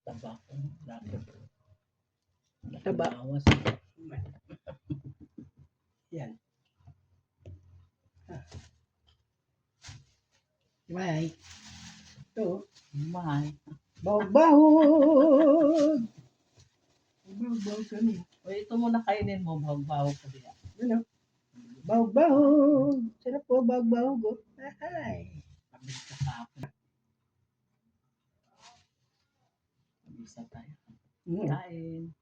Tabako. Laki. Taba. Bawas. Yan. Bye. Ito. Bye. Bahog-bahog. Bahog-bahog kami. O, ito muna kainin mo. Bahaw ko diya. Ano? Bahog-bahog. Sarap po, bahog-bahog. Oh. Ay. Kabis ka sa akin. Kabisa tayo. Kain.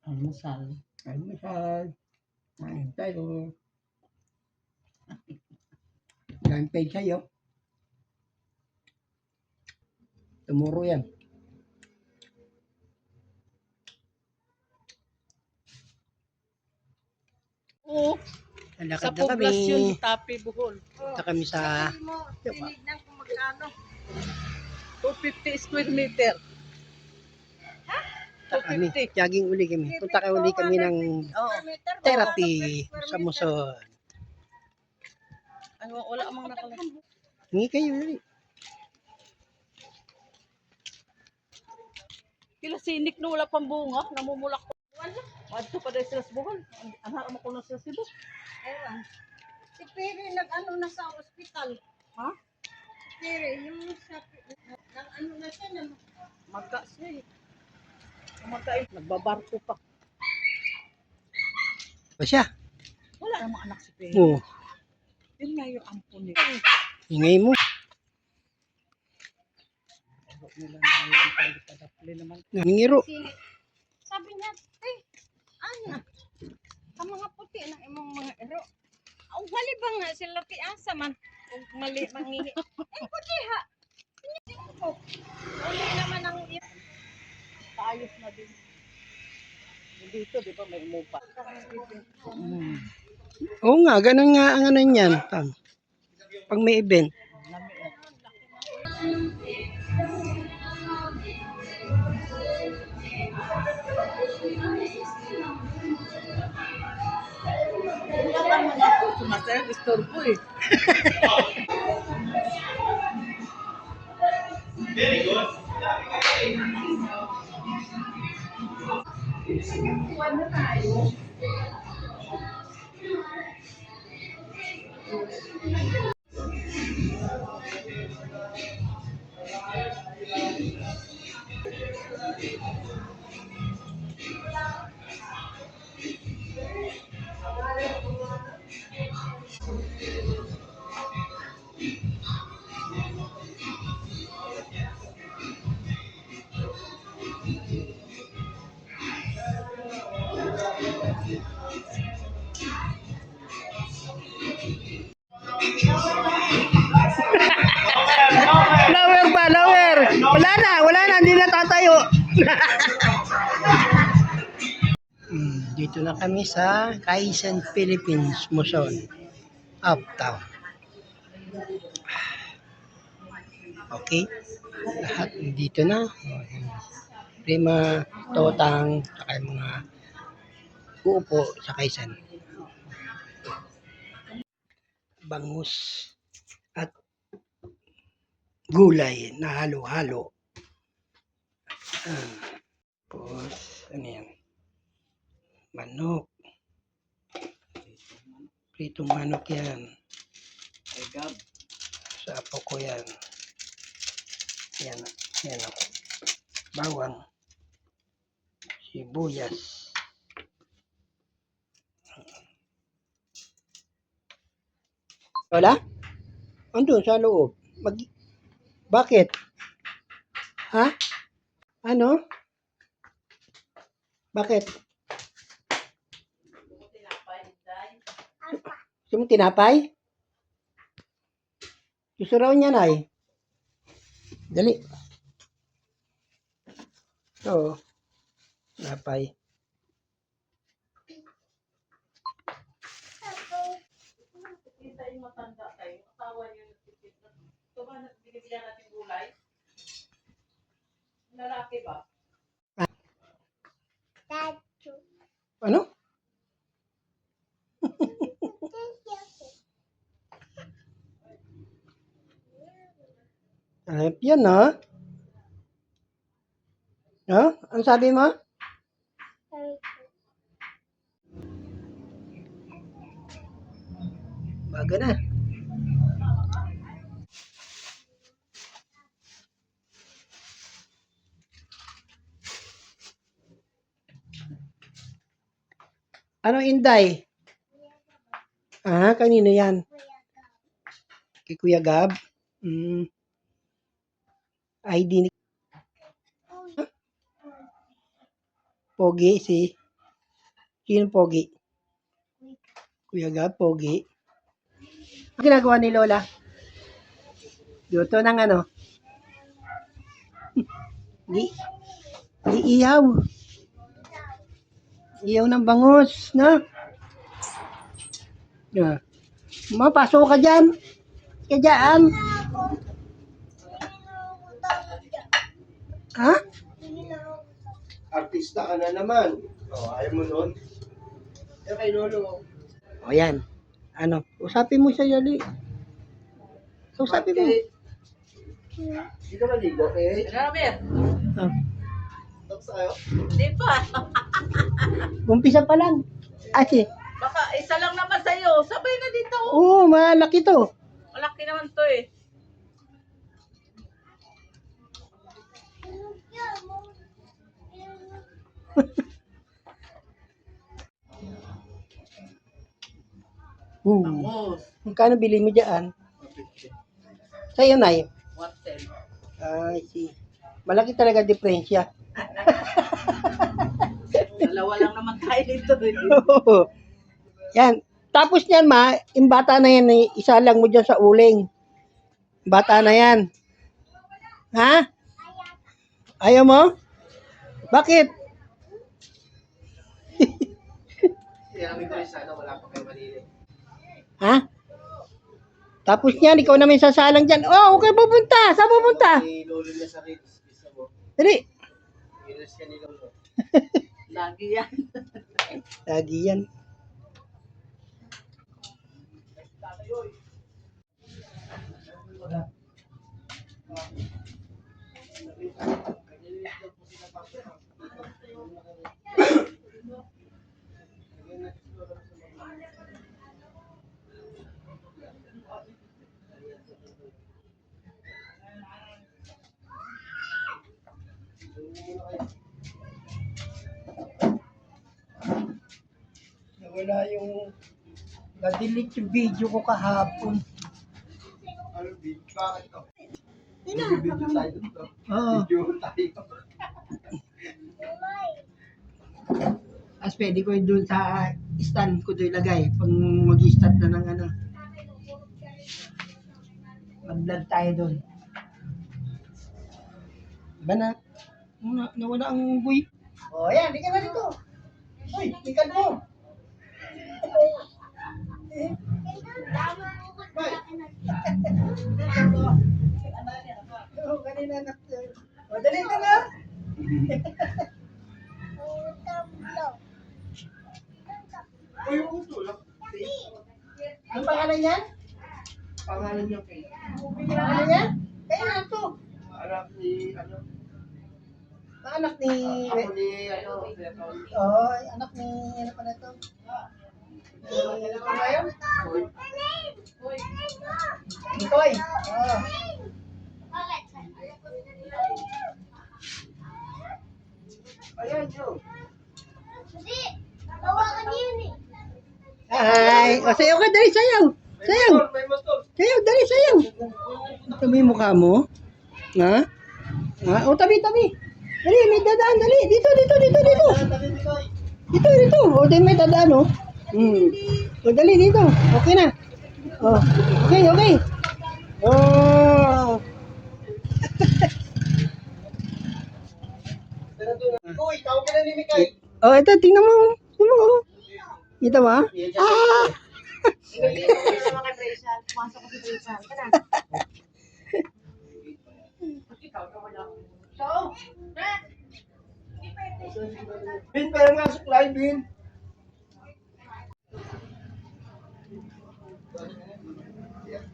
Almusal. Almusal. Kain tayo. Yan page sa'yo. Tomorrow yan. Oo. Sa Lakad na kami. poblasyon, Tapi, Bohol. Punta kami sa... Tinignan kung magkano. 250 square meter. Kami. Jogging uli kami. Punta ka uli kami ng therapy sa Muson. Ay, wala amang nakalagay. Hingi kayo uli. Kila sinik na wala pang bunga, namumulak pa. Adto pa dahil sila sa Bohol. Anak mo ko na sila Cebu. Ewan. Si Piri nag-ano na sa ospital. Ha? Piri, yung sa... Nag-ano na siya na... Magka siya eh. Magkain. Nagbabarko pa. O siya? Wala namang anak si Peri. Oo. Yun nga yung ampun niya. Hingay mo. Huwag nila na yung pagkakadapli naman. Nangingiro. Sabi niya, ano? Ang mga puti na imong mga ero. Ang mali ba nga sila ti asa man? Kung mali mangihi. Puti ha. Ano naman ang Kaayos na din. Dito, di ba, may umupa. Oo nga, ganun nga ang ano niyan. Pag may event. Wala naman ako. Sumasaya, disturbo eh. Lower pa, lower. Wala na, hindi na tatayo. Dito na kami sa Kaizen Philippines Muson, Uptown. Okay, lahat dito na. Prima, Totang, saka yung mga uupo sa Kaizen. Bangus at gulay na halo-halo. Tapos, ano yan? Manok. Pritong manok yan. Sa apo ko yan. Yan. Yan o. Bawang. Sibuyas. Wala? Andun sa loob. Bakit? Ha? Ano? Bakit? Gusto mo tinapay? Gusto raw niya, Nay. Dali. Ito. Tinapay. Kita yung matanda tayo. Asawa niyo nagtitinda. Ito ba, binibigyan natin gulay? Lalaki ba? Ano? Yan, ha? Ha? Ang sabi mo? Baga na. Ano Inday? Ah, kanino yan? Kay Kuya Gab? Hmm, ID ni Pogi si... Sino Pogi? Kuya Gab, Pogi. Ang ginagawa ni Lola? Luto ng ano? Di, di iyaw. Iyaw ng bangus, no? Yeah. Mapasok ka dyan. Ka dyan. Ha? Artista ka na naman. Ayaw mo nun? Ayaw kay Lolo. O yan. Ano? Usapin mo siya, Yali. Usapin mo. Hindi ka maligo, eh. Robert, Ah, Tapos kayo? hindi pa. umpisa pa lang. Asi. Baka isa lang naman sa'yo. Sabay na dito. Oo, malaki to. Malaki naman to eh. Bangus. Magkano bili mo dyan? Sa'yo, Nay. 110. Ay, see. Malaki talaga diferensya. Dalawa lang naman tayo dito eh. Yan. Tapos niyan, ma, yung bata na yan, isa lang mo dyan sa uling. Bata na yan. Ha? Ayaw mo? Bakit? Sinabi ko rin sana wala pa kayo malili. Ha? Tapos niyan, ikaw naman sasalang dyan. Oh, okay, pupunta. Saan pupunta? Ni Lolo niya sa Ritz. Isa mo. Dali. Inis ka ni Lolo. Lagi yan. Lagi yan. Nawala yung... Na-delete yung video ko kahapon. Ano, big? Bakit to? Ina. Video tayo dito. Oo. Video tayo. As pwede ko yun doon sa stand ko doon ilagay. Pag mag-start na ng ano. Mag-vlog tayo doon. Diba na? Nawala ang buhay. O, yan. Di ka na dito. Uy, ikan mo. Oo, kanina na. O, dali ka na. Uy, yung tulak. Ang pangalan niyan? Pangalan niya kay Pangalan niyan? Kaya na to. anak ni, ano? Anak ni... Ako ni, ano? Oo, anak ni... Ano pa na to? Ano ba yun? Nikoy. Oo. Ayan, yun. Ay, o sayaw ka, dali, sayaw. Sayaw. May motor. Sayaw, dali, sayaw. Ito mo yung mukha mo. Ha? Ha? O, tabi, tabi. Dali, may dadaan, dali. Dito, dito, dito, dito. Dito, dito. O, di may dadaan, o. O, dali, dito. Okay na. O, okay, okay. Oh. Uy, tawag ka na ni Mikay. Oh, ito, tingnan mo. Tingnan mo. Ito ba? Ah! Bin, pera nga suklay, Bin.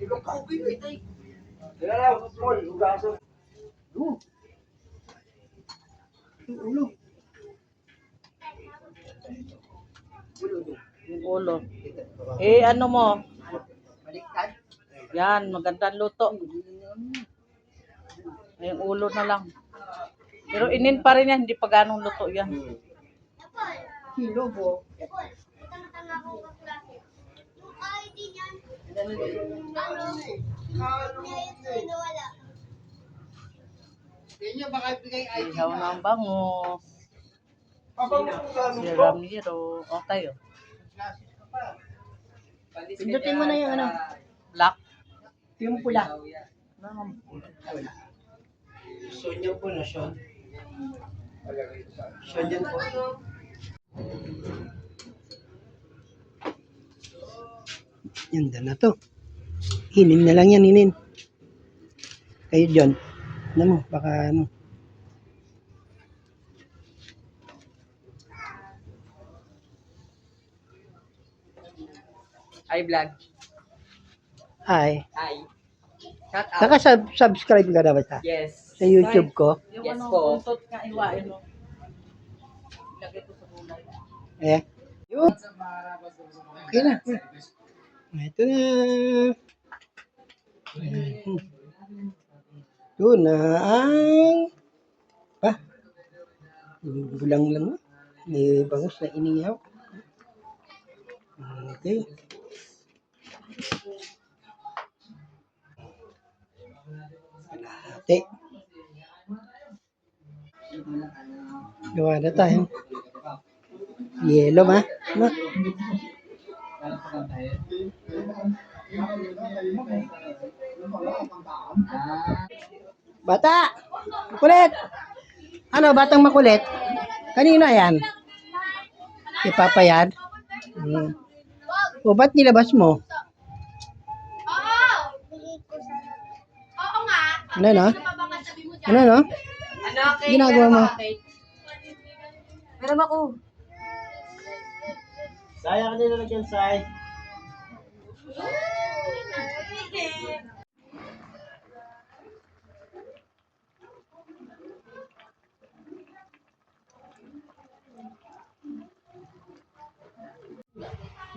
Ikaw ka, Bin. Tira lang, small, ugasan. Ulo. Yung ulo. Eh, ano mo? Baliktad. Yan, magandang luto. Yung ulo na lang. Pero inin pa rin yan, hindi pa ganong luto yan. Kilobo. Kanya baka bigay ID Ihaw ka. ng bango. Habang Si Ramiro. O tayo. Pindutin mo na yung ano. Black. Yung pula. Wala. Sonya po na siya. Sonya po. Yan na to. Hinin na lang yan, hinin. Kayo dyan. Ano mo, baka ano. Hi, vlog. Hi. Hi. Shout out. Naka-subscribe ka na ba sa? Yes. Sa YouTube ko? Yung Yes ano, po. buntot nga iwain mo. Lagay ko sa gulay. Eh. Yun. Okay na. Ito na. Ito na ang gulang lang. May bangus na inihaw. Okay. Ate. Gawa na tayo. Yelo ma. No? Bata! Makulit! Ano, batang makulit? Kanina yan? Si Papa yan? O, ba't nilabas mo? Ano no? Ano no? Ano, okay? Ginagawa mo? Meron ako. Saya ka nilalagyan, Sai.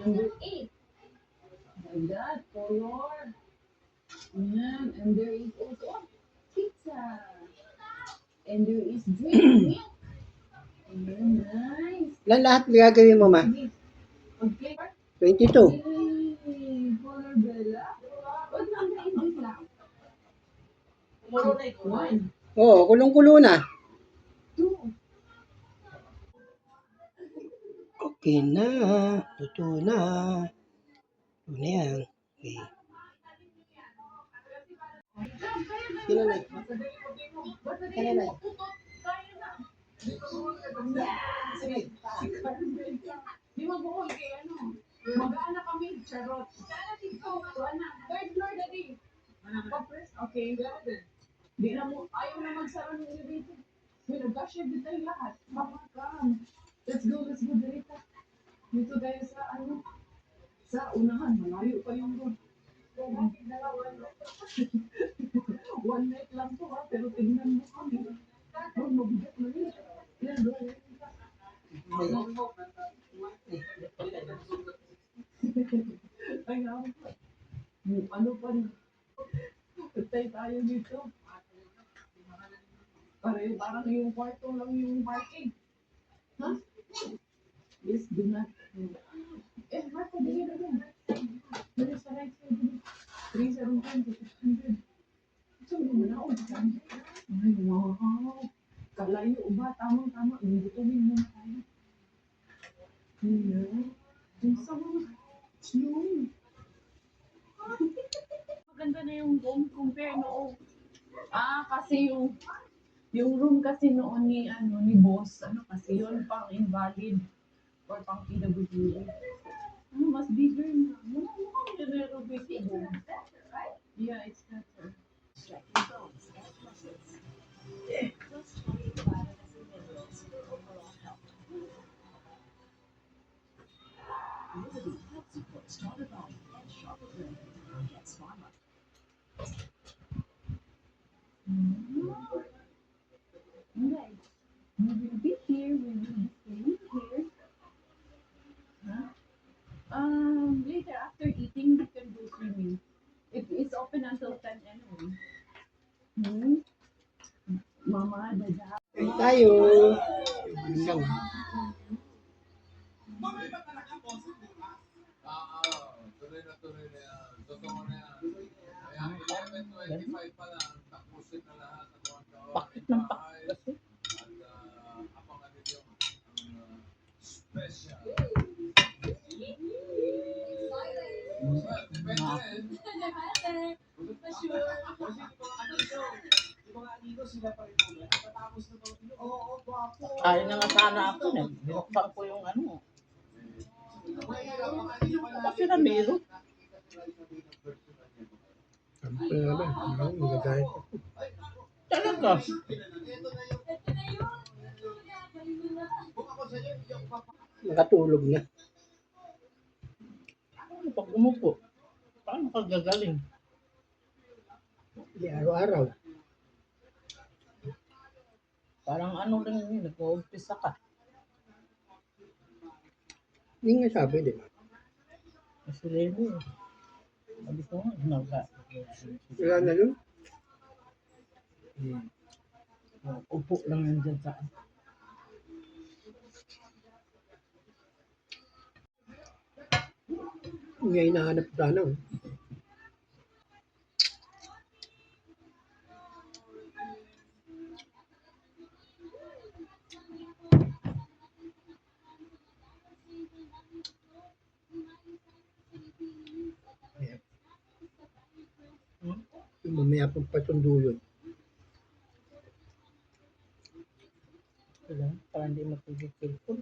Number 8. My God, color. Yan. And there is also pizza. And there is drink milk. Ayan, nice. Ilan lahat gagawin mo, ma? Okay. 22. Hey, color Bella. What number is this now? Kumuro na ito. 1, Oo, kulong-kulo na. 2. Okay na. Totoo na. Ito na yan. Okay. Sino na? Sino na? Di mag-uol kay ano. Mag-aana kami, charot. Third floor, daddy. Pa-first, okay. Di na mo, ayaw na magsara ng elevator. May nag-cashier din tayo lahat. Come. Let's go, Dirita. Dito tayo sa ano, sa unahan, malayo pa yung road. 1 night lang to ha, pero tingnan mo kami. Oh, mabigat na yun. Yan, bro. Ay, ano pa rin. Patay tayo dito. Parang yung kwarto lang yung parking. Ha? Yes, do not. Eh, Marco, bigyan na din. Dito sa right side. 375, 600. So, mo na ako. Ay, wow. Kalayo ba? Tamang-tama. Butungin mo na tayo. Yung sa mga yun. Maganda na yung room compare noong. Kasi yung room kasi noon ni boss, kasi yun pang invalid or pang PWD. Mas bigger na. Mukhang nire-renovate yung room. Yeah, it's better. We will be here. We will be staying here. Huh? Later after eating, we can go swimming. It's open until 10 anyway. Hmm? Mama, dada. Kain tayo. Yun lang. Tuloy na yan. Totoo na yan. Kaya 11:25 pa lang, tapusin na lahat ng mga Pakit ng pakit kasi. At abangan ninyo ang special. Well, depende rin. Kaya na nga sana ako na. Binuksan ko yung ano. Kasi Ramiro. Sample na ba? Ang magagay. Talaga. Nakatulog na. Ano pag umupo? Paano ka gagaling? Hindi araw-araw. Parang ano lang yun, nag-uumpisa ka. Hindi nga sabi, di ba? Kasi Remo, sabi ko nga, Wala na yun. upo lang yan dyan sa Hindi nga hinahanap sana. Oh. Yung mamaya pang pasundo yun. para hindi mapigil-pilpul.